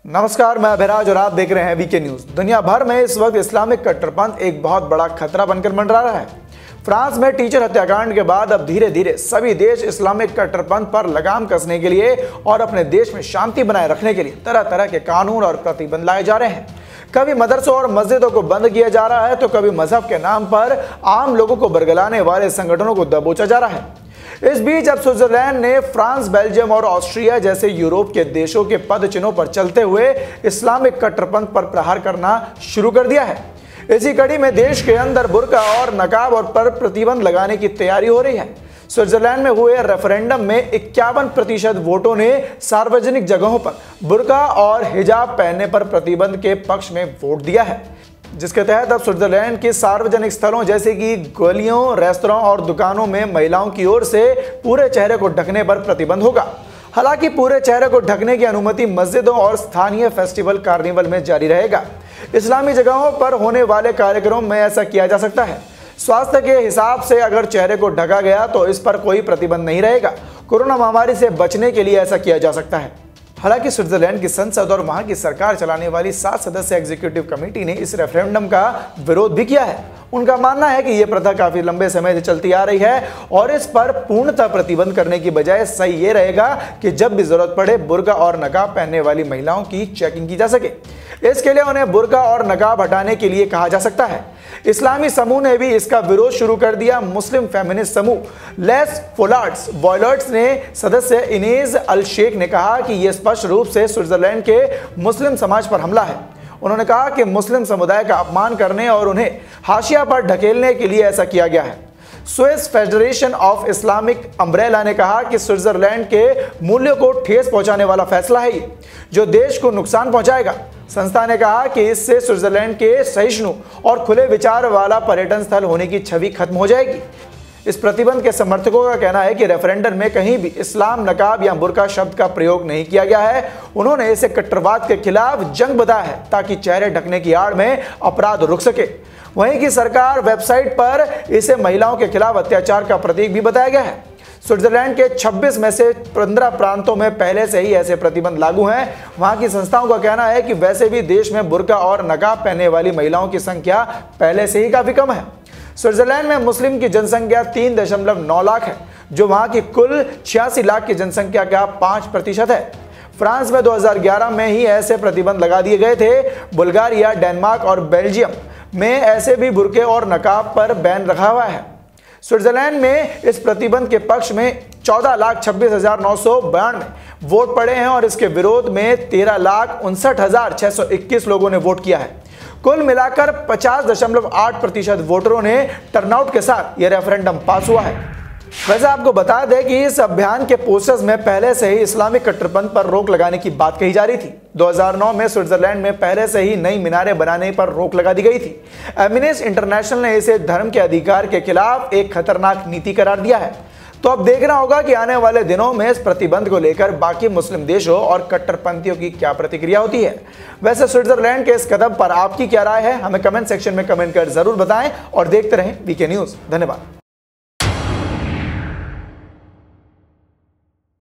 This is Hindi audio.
नमस्कार, मैं अभिराज और आप देख रहे हैं वीके न्यूज। दुनिया भर में इस वक्त इस्लामिक कट्टरपंथ एक बहुत बड़ा खतरा बनकर मंडरा रहा है। फ्रांस में टीचर हत्याकांड के बाद अब धीरे धीरे सभी देश इस्लामिक कट्टरपंथ पर लगाम कसने के लिए और अपने देश में शांति बनाए रखने के लिए तरह तरह के कानून और प्रतिबंध लाए जा रहे हैं। कभी मदरसों और मस्जिदों को बंद किया जा रहा है तो कभी मजहब के नाम पर आम लोगों को बरगलाने वाले संगठनों को दबोचा जा रहा है। इस बीच अब स्विट्जरलैंड ने फ्रांस, बेल्जियम और ऑस्ट्रिया जैसे यूरोप के देशों के पद चिन्हों पर चलते हुए इस्लामिक कट्टरपंथ पर प्रहार करना शुरू कर दिया है। इसी कड़ी में देश के अंदर बुर्का और नकाब और पर प्रतिबंध लगाने की तैयारी हो रही है। स्विट्जरलैंड में हुए रेफरेंडम में 51% वोटों ने सार्वजनिक जगहों पर बुर्का और हिजाब पहनने पर प्रतिबंध के पक्ष में वोट दिया है, जिसके तहत अब स्विट्जरलैंड के सार्वजनिक स्थलों जैसे कि गलियों, रेस्तरां और दुकानों में महिलाओं की ओर से पूरे चेहरे को ढकने पर प्रतिबंध होगा। हालांकि पूरे चेहरे को ढकने की अनुमति मस्जिदों और स्थानीय फेस्टिवल कार्निवल में जारी रहेगा। इस्लामी जगहों पर होने वाले कार्यक्रमों में ऐसा किया जा सकता है। स्वास्थ्य के हिसाब से अगर चेहरे को ढका गया तो इस पर कोई प्रतिबंध नहीं रहेगा। कोरोना महामारी से बचने के लिए ऐसा किया जा सकता है। हालांकि स्विट्जरलैंड की संसद और वहां की सरकार चलाने वाली 7 सदस्य एग्जीक्यूटिव कमेटी ने इस रेफरेंडम का विरोध भी किया है। उनका मानना है कि यह प्रथा काफी लंबे समय से चलती आ रही है और इस पर पूर्णतः प्रतिबंध करने की बजाय सही ये रहेगा कि जब भी जरूरत पड़े बुर्का और नकाब पहनने वाली महिलाओं की चेकिंग की जा सके। इसके लिए उन्हें बुर्का और नकाब हटाने के लिए कहा जा सकता है। इस्लामी समूह ने भी इसका विरोध शुरू कर दिया। मुस्लिम फेमिनिस्ट समूह लेस फोलार्ड्स वॉयलर्ट्स ने सदस्य इनेज अल शेख ने कहा कि यह स्पष्ट रूप से स्विट्जरलैंड के मुस्लिम समाज पर हमला है। उन्होंने कहा कि मुस्लिम समुदाय का अपमान करने और उन्हें हाशिया पर ढकेलने के लिए ऐसा किया गया है। Swiss federation of Islamic umbrella ने कहा कि स्विट्जरलैंड के मूल्यों को ठेस पहुंचाने वाला फैसला है ये, जो देश को नुकसान पहुंचाएगा। संस्था ने कहा कि इससे स्विट्जरलैंड के सहिष्णु और खुले विचार वाला पर्यटन स्थल होने की छवि खत्म हो जाएगी। इस प्रतिबंध के समर्थकों का कहना है कि रेफरेंडम में कहीं भी इस्लाम, नकाब या बुर्का शब्द का प्रयोग नहीं किया गया है। उन्होंने इसे कट्टरवाद के खिलाफ जंग बताया है ताकि चेहरे ढकने की आड़ में अपराध रुक सके। वहीं की सरकार वेबसाइट पर इसे महिलाओं के खिलाफ अत्याचार का प्रतीक भी बताया गया है। स्विट्जरलैंड के 26 में से 15 प्रांतों में पहले से ही ऐसे प्रतिबंध लागू हैं। वहां की संस्थाओं का कहना है कि वैसे भी देश में बुर्का और नकाब पहनने वाली महिलाओं की संख्या पहले से ही काफी कम है। स्विट्जरलैंड में मुस्लिम की जनसंख्या 3.9 लाख है, जो वहां की कुल 86 लाख की जनसंख्या का 5% है। फ्रांस में 2011 में ही ऐसे प्रतिबंध लगा दिए गए थे। बुल्गारिया, डेनमार्क और बेल्जियम में ऐसे भी बुर्के और नकाब पर बैन रखा हुआ है। स्विट्जरलैंड में इस प्रतिबंध के पक्ष में 14,26,992 वोट पड़े हैं और इसके विरोध में 13,59,621 लोगों ने वोट किया है। कुल मिलाकर 50.8% वोटरों ने टर्नआउट के साथ यह रेफरेंडम पास हुआ है। वैसे आपको बता दें कि इस अभियान के पोस्टर्स में पहले से ही इस्लामिक कट्टरपंथ पर रोक लगाने की बात कही जा रही थी। 2009 में स्विट्जरलैंड में पहले से ही नई मीनारें बनाने पर रोक लगा दी गई थी। एमिनेस्ट इंटरनेशनल ने इसे धर्म के अधिकार के खिलाफ एक खतरनाक नीति करार दिया है। तो अब देखना होगा कि आने वाले दिनों में इस प्रतिबंध को लेकर बाकी मुस्लिम देशों और कट्टरपंथियों की क्या प्रतिक्रिया होती है। वैसे स्विट्जरलैंड के इस कदम पर आपकी क्या राय है, हमें कमेंट सेक्शन में कमेंट कर जरूर बताएं और देखते रहें वीके न्यूज। धन्यवाद।